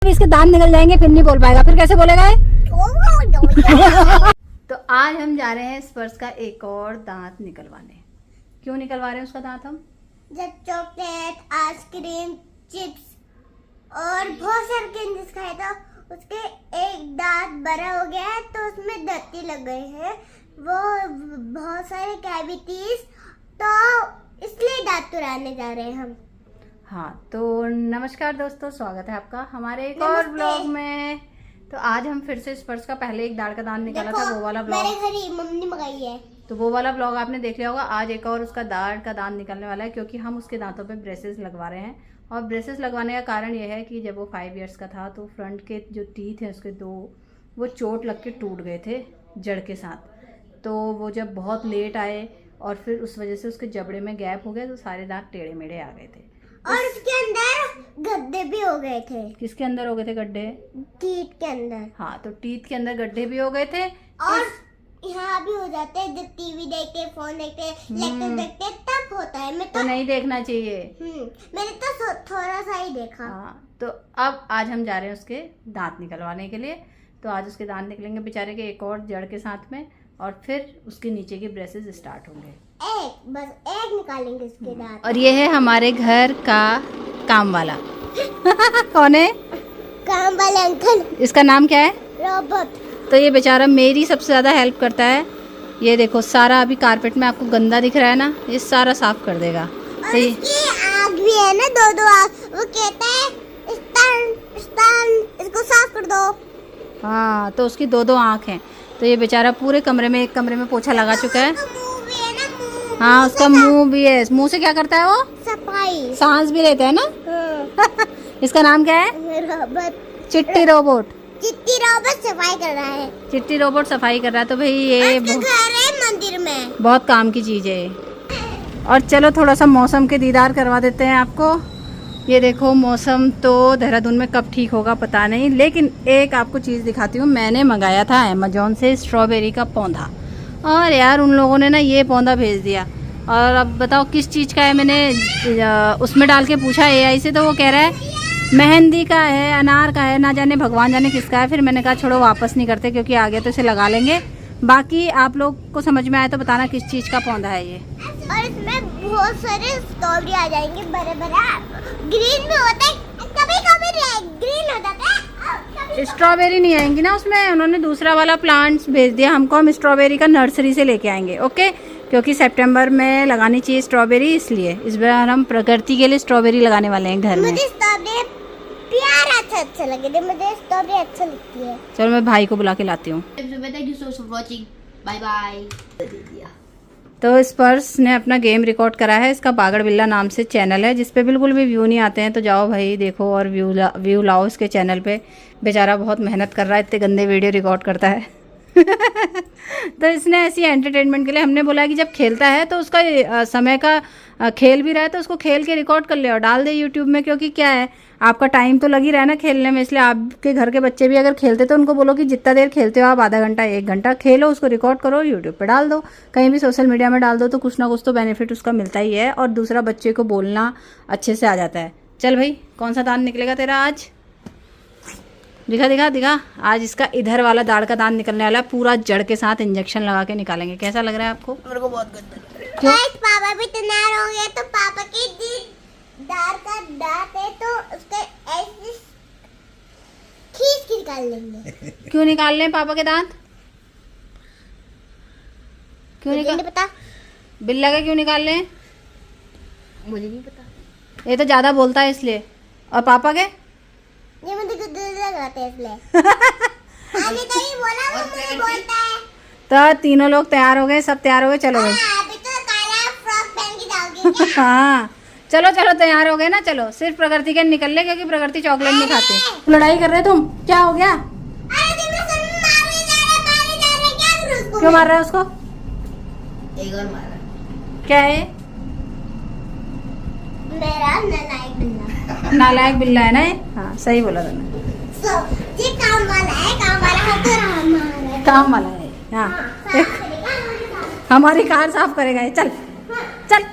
इसके दांत निकल जाएंगे फिर नहीं बोल पाएगा, फिर कैसे बोलेगा ये? तो आज हम जा रहे हैं स्पर्श का एक और दांत निकलवाने। क्यों निकलवा रहे हैं उसका दांत हम? जब चॉकलेट, आइसक्रीम, चिप्स और बहुत सारे कैंडीज खाए तो उसके एक दांत बड़ा हो गया है, तो उसमें दत्ती लग गए हैं, वो बहुत सारे कैविटीज, तो इसलिए दांत तुड़ाने जा रहे हैं हम। हाँ तो नमस्कार दोस्तों, स्वागत है आपका हमारे एक और ब्लॉग में। तो आज हम फिर से स्पर्श का पहले एक दाढ़ का दांत निकाला था, वो वाला ब्लॉग मेरे घर ही मम्मी मंगाई है, तो वो वाला ब्लॉग आपने देख लिया होगा। आज एक और उसका दाढ़ का दांत निकलने वाला है, क्योंकि हम उसके दांतों पे ब्रेसेस लगवा रहे हैं। और ब्रेसेस लगवाने का कारण यह है कि जब वो 5 इयर्स का था तो फ्रंट के जो टीथ हैं उसके 2 वो चोट लग के टूट गए थे जड़ के साथ। तो वो जब बहुत लेट आए और फिर उस वजह से उसके जबड़े में गैप हो गया, तो सारे दांत टेढ़े मेढ़े आ गए थे। और उसके अंदर गड्ढे भी हो गए थे। किसके अंदर हो गए थे गड्ढे? टीथ के अंदर। हाँ, तो टीथ के अंदर गड्ढे भी हो गए थे। और यहाँ भी हो जाते हैं, जब टीवी देखते, फोन देखते, लैपटॉप देखते, तब होता है। मैं तो नहीं देखना चाहिए। मैंने तो थोड़ा सा ही देखा। हाँ, तो अब आज हम जा रहे हैं उसके दांत निकलवाने के लिए। तो आज उसके दांत निकलेंगे बेचारे के एक और जड़ के साथ में, और फिर उसके नीचे के ब्रेसेस स्टार्ट होंगे। बस एक निकालेंगे उसके दांत। और ये है हमारे घर का काम वाला। कौन है? काम वाले अंकल। इसका नाम क्या है? रोबोट। तो ये बेचारा मेरी सबसे ज़्यादा हेल्प करता है। ये देखो सारा अभी कारपेट में आपको गंदा दिख रहा है ना, ये सारा साफ कर देगा। और इसकी आँख भी है ना, 2 आँख। वो कहता है इसको साफ कर दो। हाँ, तो उसकी 2 आँख हैं। तो ये बेचारा पूरे कमरे में, एक कमरे में पोछा लगा चुका है। मुंह भी है ना, मुंह। हाँ, उसका मुंह भी है। मुंह से क्या करता है वो? सफाई। सांस भी लेता है ना। हाँ। इसका नाम क्या है? रोबोट। चिट्टी रोबोट। चिट्टी रोबोट सफाई कर रहा है। चिट्टी रोबोट सफाई कर रहा है। तो भाई ये घर है मंदिर में, बहुत काम की चीज़ है। और चलो थोड़ा सा मौसम के दीदार करवा देते हैं आपको। ये देखो मौसम तो देहरादून में कब ठीक होगा पता नहीं, लेकिन एक आपको चीज़ दिखाती हूँ। मैंने मंगाया था अमेजोन से स्ट्रॉबेरी का पौधा, और यार उन लोगों ने ना ये पौधा भेज दिया। और अब बताओ किस चीज़ का है। मैंने उसमें डाल के पूछा AI से, तो वो कह रहा है मेहंदी का है, अनार का है, ना जाने भगवान जाने किसका है। फिर मैंने कहा छोड़ो, वापस नहीं करते, क्योंकि आ गया तो इसे लगा लेंगे। बाकी आप लोग को समझ में आए तो बताना किस चीज़ का पौधा है ये। और इसमें बहुत सारे स्ट्रॉबेरी आ जाएंगे, बड़े बड़े। ग्रीन भी होते हैं, कभी कभी ग्रीन हो जाता है। स्ट्रॉबेरी नहीं आएंगी ना उसमें, उन्होंने दूसरा वाला प्लांट्स भेज दिया हमको। हम स्ट्रॉबेरी का नर्सरी से लेके आएंगे, ओके? क्योंकि सितंबर में लगानी चाहिए स्ट्रॉबेरी, इसलिए इस बार हम प्रकृति के लिए स्ट्रॉबेरी लगाने वाले हैं घर में। मुझे स्ट्रॉबेरी प्यारा अच्छा लगे थे, मुझे स्ट्रॉबेरी अच्छा लगती है। चलो मैं भाई को बुला के लाती हूँ। Thank you so much for watching. Bye bye. तो स्पर्श ने अपना गेम रिकॉर्ड करा है। इसका बागड़ बिल्ला नाम से चैनल है, जिस पे बिल्कुल भी व्यू नहीं आते हैं। तो जाओ भाई देखो और व्यू लाओ इसके चैनल पे। बेचारा बहुत मेहनत कर रहा है, इतने गंदे वीडियो रिकॉर्ड करता है। तो इसने ऐसी एंटरटेनमेंट के लिए, हमने बोला कि जब खेलता है तो उसका समय का खेल भी रहा है, तो उसको खेल के रिकॉर्ड कर ले और डाल दे यूट्यूब में। क्योंकि क्या है, आपका टाइम तो लग ही रहा है ना खेलने में, इसलिए आपके घर के बच्चे भी अगर खेलते तो उनको बोलो कि जितना देर खेलते हो आप, आधा घंटा 1 घंटा खेलो, उसको रिकॉर्ड करो और यूट्यूब पे डाल दो, कहीं भी सोशल मीडिया में डाल दो, तो कुछ ना कुछ तो बेनिफिट उसका मिलता ही है। और दूसरा, बच्चे को बोलना अच्छे से आ जाता है। चल भाई, कौन सा दांत निकलेगा तेरा आज? दिखा दिखा दिखा। आज इसका इधर वाला दाढ़ का दांत निकलने वाला है, पूरा जड़ के साथ इंजेक्शन लगा के निकालेंगे। कैसा लग रहा है आपको? मेरे को बहुत गंदा लग रहा है। क्यों? पापा भी तैयार हो गए, तो पापा की दाढ़ का दांत है, तो उसके ऐसे खींच के निकाल लेंगे। क्यों निकाल लें पापा के दांत? क्यों मुझे निकाल? नहीं पता। बिल्ला का क्यों निकाल लें? मुझे नहीं पता। ये तो ज्यादा बोलता है इसलिए। और पापा के? ये मुझे गुद्दे लगाते हैं इसलिए। आगे तो ये बोला, वो मुझे बोलता है। तो तीनों लोग तैयार हो गए, सब तैयार हो गए। चलो भाई। हाँ, अभी तो काला फ्रॉक पहन के जाओगे क्या? हाँ चलो चलो, तैयार हो गए ना। चलो, सिर्फ प्रकृति के निकल ले, क्योंकि प्रकृति चॉकलेट नहीं खाती। लड़ाई कर रहे तुम? क्या हो गया? अरे देखो, सब मारने जा रहे, क्या करूं उसको? क्यों मार रहा है उसको? एक और मारा। क्या है? मेरा नालायक बिल्ला। नालायक बिल्ला है ना ये? हाँ सही बोला तुमने। ये काम वाला है, काम वाला है, तो हमारा है। काम वाला है। हाँ, साफ करेगा, हमारी साफ। हमारी कार साफ करेगा ये। चल चल।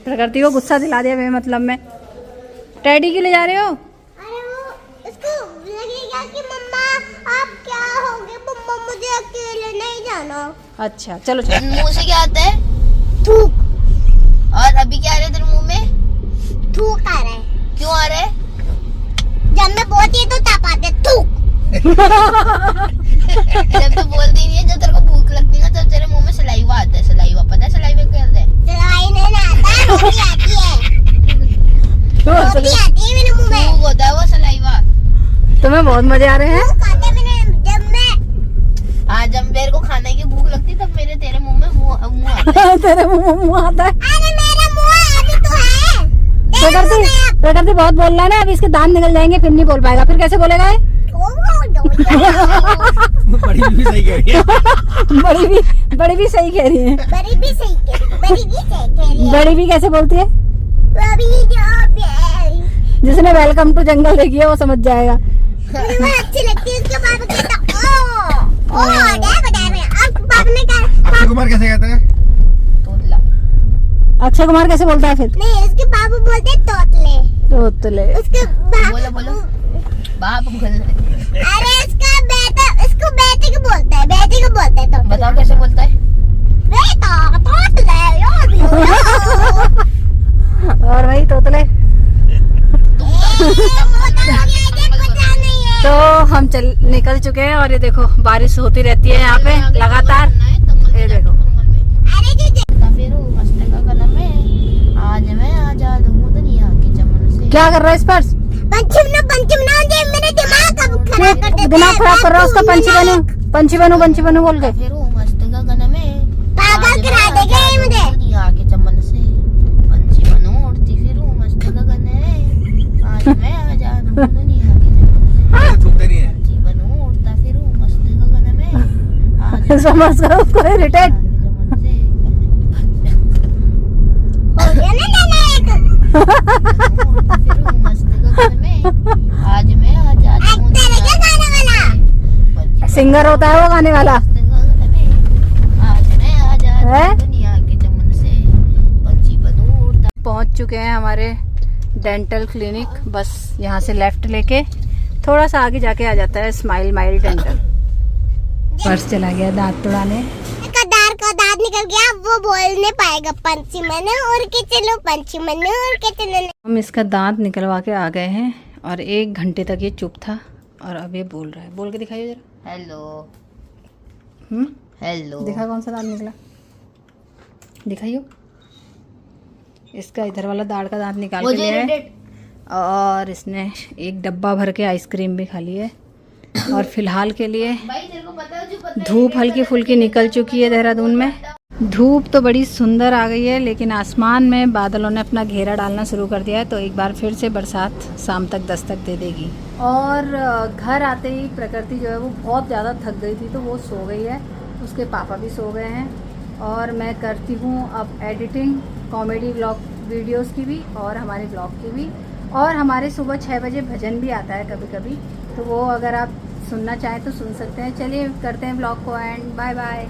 प्रकृति को गुस्सा दिला दिया बेमतलब में। टेडी क्यों ले जा रहे हो? अरे वो इसको लगेगा कि मम्मा आप क्या हो गए, मम्मा मुझे अकेले नहीं जाना। अच्छा चलो चलो। मुंह से क्या आता है? थूक। और अभी क्या आ रहा है तेरे मुंह में? थूक आ रहा है। क्यों आ रहा है? जब मैं बोलती है तो तब आते थूक। जब तू बोलती नहीं है, जब तेरे को भूख लगती है ना, तब तेरे मुंह में सलाइवा आता है। सलाइवा पता है सलाइवा क्या होता है? चलाई नहीं आता, रोटी आती है। रोटी आती है मेरे मुंह में। थूक होता है वो सलाइवा। तुम्हें बहुत मजे आ रहे हैं। थूक आता है मैंने जब मैं। हाँ, जब मेरे को खाने की भूख लगती तब मेरे तेरे मुंह में मुंह आता है। तेरे मुंह आता है। अरे मेरा मुंह अभी तो है। प्रकृति बहुत बोल रहा है ना, अभी इसके दांत निकल जाएंगे फिर नहीं बोल पाएगा, फिर कैसे बोलेगा ये? बड़ी भी सही कह रही है। बड़ी भी सही कह रही है। बड़ी भी सही कह रही है। बड़ी भी कैसे बोलती है? बड़ी जो भी जिसने वेलकम टू जंगल देखी है वो समझ जाएगा। मुझे वो अच्छी लगती है। उसके पापा कहता ओ बता रहे अब पापा ने कहा। अक्षय कुमार कैसे कहता है? तोतला। अक्षय कुमार कैसे बोलता है फिर? नहीं, उसके पापा बोलते हैं तोतले। तोतले। उसके बोलो बोलो। बाप बोल रहे। अरे इसका बेटा, इसको बेटे को बोलता है, बेटे को बोलता है तोतला। बताओ कैसे बोलता है? बेटा तोतले और भाई तोतले। तो हम निकल चुके हैं और ये देखो बारिश होती रहती है यहाँ पे लगातार। ये देखो आज मैं आजाद हूँ दुनिया के चमन से। क्या कर रहा है स्पर्श? पंचम ना मेरे दिमाग का खराब कर देता दिमाग खराब कर रहा है उसका। पंछी बनू बोल के। फिर मस्त गगन में पागल करा देगा ये मुझे। दुनिया के चमन से पंछी बनूं उड़ती फिरूं मस्त गगन में। आज मैं आजाद हूँ दुनिया के चमन से। थूकते नहीं है। पंछी बनूं उड़ता फिरूं मस्त गगन में। आज समझ कर उसको इरिटेट। हो गया ना नालायक। आज मैं आजाद हूँ तेरे क्या गाने वाला? सिंगर होता है वो गाने वाला। आज मैं आजाद है? हूँ दुनिया के चमन से पंछी बनूं उड़ता। पहुंच चुके हैं हमारे डेंटल क्लिनिक। बस यहाँ से लेफ्ट लेके थोड़ा सा आगे जाके आ जाता है स्माइल माइल डेंटल। पर्स चला गया दांत तुड़ाने। कदार का दांत निकल गया, वो बोल नहीं पाएगा। पंछी मैंने उड़ के चलो, पंछी मैंने उड़ के चलो। हम इसका दांत निकलवा के आ गए हैं और 1 घंटे तक ये चुप था और अब ये बोल रहा है। बोल के दिखाइए जरा। हेलो हम्म, हेलो। दिखा कौन सा दांत निकला, दिखाइयो। इसका इधर वाला दाढ़ का दांत निकाल के लिया है और इसने एक डब्बा भर के आइसक्रीम भी खा ली है। और फिलहाल के लिए भाई तेरे को पता है जो पता धूप हल्की फुल्की निकल चुकी है देहरादून में। धूप तो बड़ी सुंदर आ गई है लेकिन आसमान में बादलों ने अपना घेरा डालना शुरू कर दिया है, तो एक बार फिर से बरसात शाम तक दस्तक दे देगी। और घर आते ही प्रकृति जो है वो बहुत ज़्यादा थक गई थी तो वो सो गई है, उसके पापा भी सो गए हैं और मैं करती हूँ अब एडिटिंग कॉमेडी व्लॉग वीडियोस की भी और हमारे ब्लॉग की भी। और हमारे सुबह 6 बजे भजन भी आता है कभी कभी, तो वो अगर आप सुनना चाहें तो सुन सकते हैं। चलिए करते हैं ब्लॉग को एंड बाय बाय।